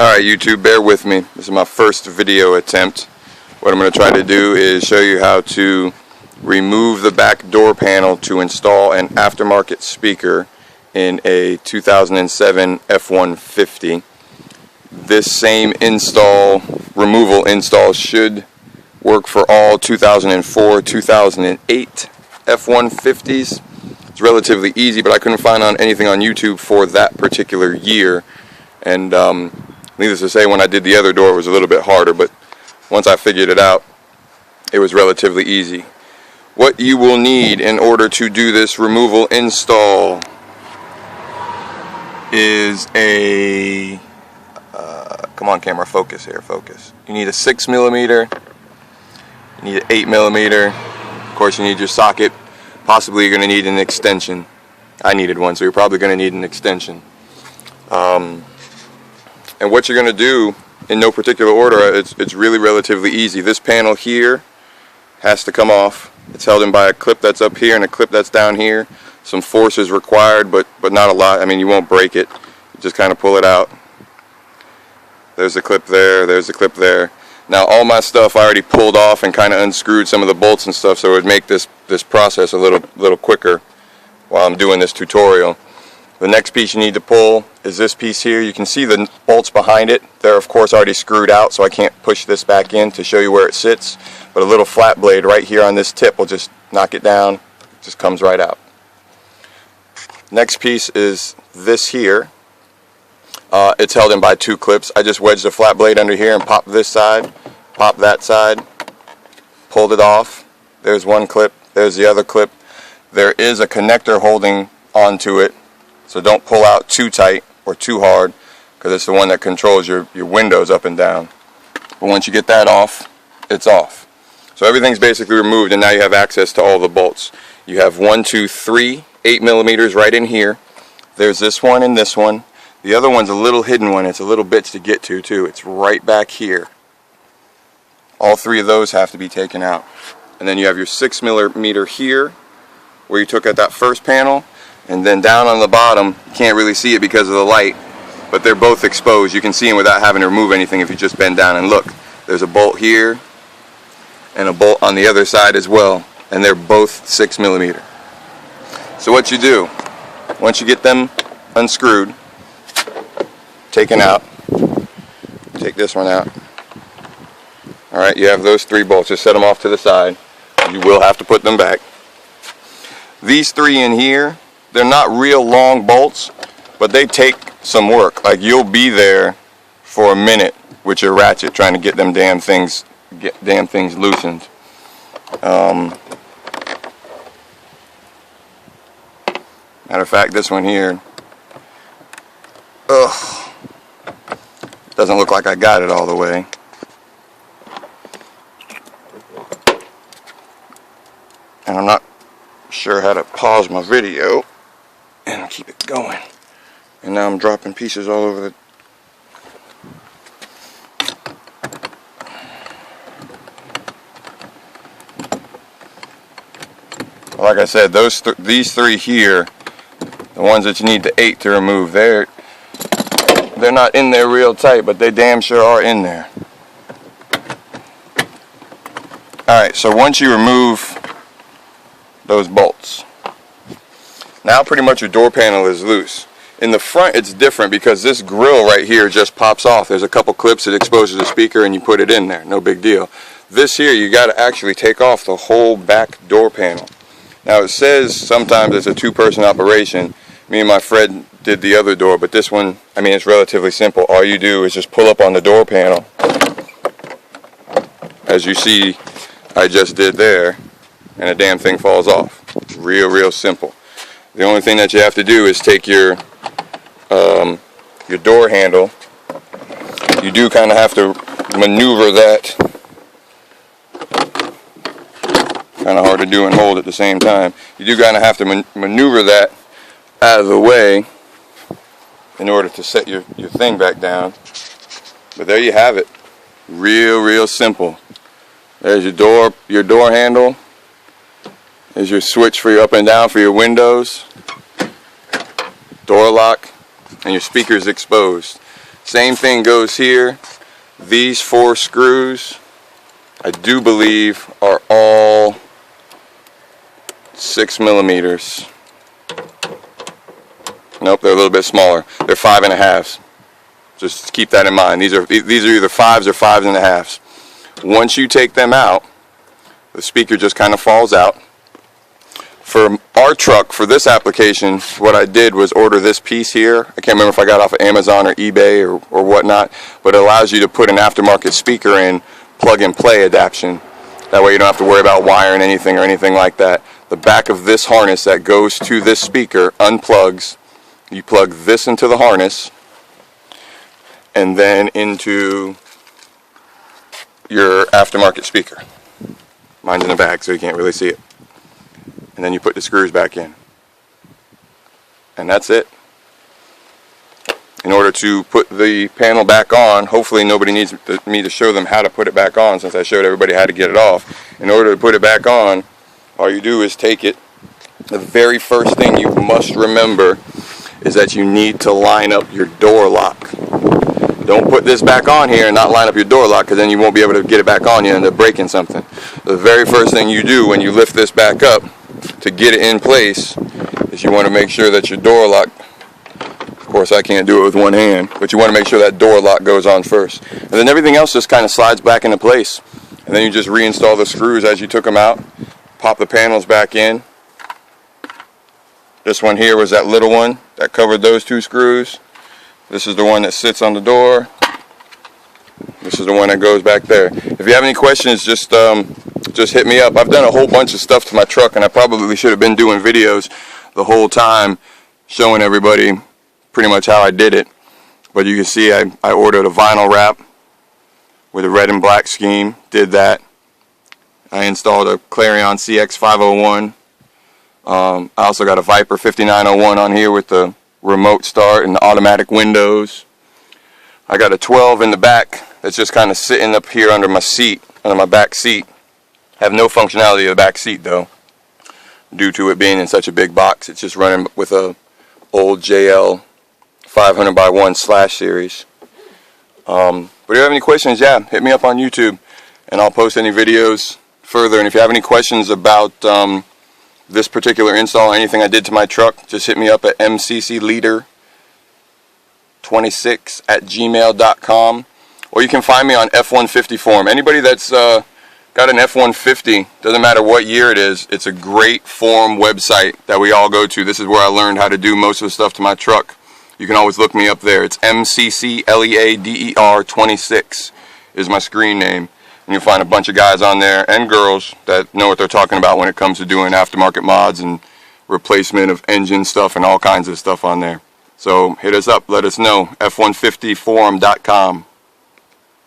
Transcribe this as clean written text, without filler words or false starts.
Alright YouTube, bear with me. This is my first video attempt. What I'm going to try to do is show you how to remove the back door panel to install an aftermarket speaker in a 2007 F150. This same removal install should work for all 2004, 2008 F150s. It's relatively easy, but I couldn't find anything on YouTube for that particular year. And needless to say, when I did the other door, it was a little bit harder, but once I figured it out, it was relatively easy. What you will need in order to do this removal install is a, come on camera, focus here, focus. You need a 6mm, you need an 8mm, of course you need your socket, possibly you're going to need an extension. I needed one, so you're probably going to need an extension. And what you're going to do, in no particular order, it's really relatively easy. This panel here has to come off. It's held in by a clip that's up here and a clip that's down here. Some force is required, but not a lot. I mean, you won't break it. You just kind of pull it out. There's the clip there, there's the clip there. Now all my stuff I already pulled off and kind of unscrewed some of the bolts and stuff, so it would make this process a little quicker while I'm doing this tutorial. The next piece you need to pull is this piece here. You can see the bolts behind it. They're of course already screwed out, so I can't push this back in to show you where it sits. But a little flat blade right here on this tip will just knock it down. It just comes right out. Next piece is this here. It's held in by two clips. I just wedged the flat blade under here and popped this side, popped that side, pulled it off. There's one clip, there's the other clip. There is a connector holding onto it. So don't pull out too tight or too hard, because it's the one that controls your windows up and down. But once you get that off, it's off. So everything's basically removed, and now you have access to all the bolts. You have 1, 2, 3 8mm right in here. There's this one and this one. The other one's a little hidden one. It's a little bitch to get to too. It's right back here. All three of those have to be taken out. And then you have your 6mm here, where you took at that first panel. And then down on the bottom, you can't really see it because of the light, but they're both exposed. You can see them without having to remove anything if you just bend down and look. There's a bolt here and a bolt on the other side as well, and they're both 6mm. So what you do, once you get them unscrewed, taken out, take this one out. Alright, you have those three bolts. Just set them off to the side. You will have to put them back. These three in here, they're not real long bolts, but they take some work. Like, you'll be there for a minute with your ratchet trying to get them damn things loosened. Matter of fact, this one here, doesn't look like I got it all the way. And I'm not sure how to pause my video and keep it going. And now I'm dropping pieces all over the... Like I said, these three here, the ones that you need the 8 to remove, they're not in there real tight, but they damn sure are in there. Alright, so once you remove those bolts, now pretty much your door panel is loose. In the front it's different because this grill right here just pops off. There's a couple clips that exposes the speaker and you put it in there, no big deal. This here, you got to actually take off the whole back door panel. Now it says sometimes it's a two-person operation. Me and my friend did the other door, but this one, I mean, it's relatively simple. All you do is just pull up on the door panel, as you see I just did there, and the damn thing falls off. Real simple. The only thing that you have to do is take your door handle. You do kind of have to maneuver that. Kind of hard to do and hold at the same time. You do kind of have to maneuver that out of the way in order to set your thing back down. But there you have it. Real simple. There's your door handle. There's your switch for your up and down for your windows. Door lock, and your speaker's exposed. Same thing goes here. These 4 screws, I do believe, are all 6 millimeters. Nope, they're a little bit smaller. They're 5.5. Just keep that in mind. These are either 5s or 5.5. Once you take them out, the speaker just kind of falls out. For our truck, for this application, what I did was order this piece here. I can't remember if I got it off of Amazon or eBay or whatnot, but it allows you to put an aftermarket speaker in, plug and play adaptation. That way you don't have to worry about wiring anything or anything like that. The back of this harness that goes to this speaker unplugs. You plug this into the harness and then into your aftermarket speaker. Mine's in the bag so you can't really see it. And then you put the screws back in. And that's it. In order to put the panel back on, hopefully nobody needs me to show them how to put it back on since I showed everybody how to get it off. In order to put it back on, all you do is take it. The very first thing you must remember is that you need to line up your door lock. Don't put this back on here and not line up your door lock, because then you won't be able to get it back on. You end up breaking something. The very first thing you do when you lift this back up to get it in place is you want to make sure that your door lock, of course I can't do it with one hand, but you want to make sure that door lock goes on first. And then everything else just kind of slides back into place. And then you just reinstall the screws as you took them out, pop the panels back in. This one here was that little one that covered those 2 screws. This is the one that sits on the door. This is the one that goes back there. If you have any questions, just hit me up. I've done a whole bunch of stuff to my truck, and I probably should have been doing videos the whole time showing everybody pretty much how I did it. But you can see I ordered a vinyl wrap with a red and black scheme. Did that. I installed a Clarion CX501. I also got a Viper 5901 on here with the remote start and the automatic windows. I got a 12 in the back that's just kind of sitting up here under my seat, under my back seat. Have no functionality of the back seat though, due to it being in such a big box. It's just running with a old JL 500x1 slash series. But if you have any questions, yeah, hit me up on YouTube and I'll post any videos further. And if you have any questions about this particular install or anything I did to my truck, just hit me up at mccleader26@gmail.com, or you can find me on F150 forum. Anybody that's got an F150, doesn't matter what year it is, it's a great forum website that we all go to. This is where I learned how to do most of the stuff to my truck. You can always look me up there. It's mccleader26 is my screen name. And you'll find a bunch of guys on there, and girls, that know what they're talking about when it comes to doing aftermarket mods and replacement of engine stuff and all kinds of stuff on there. So hit us up, let us know, F150forum.com.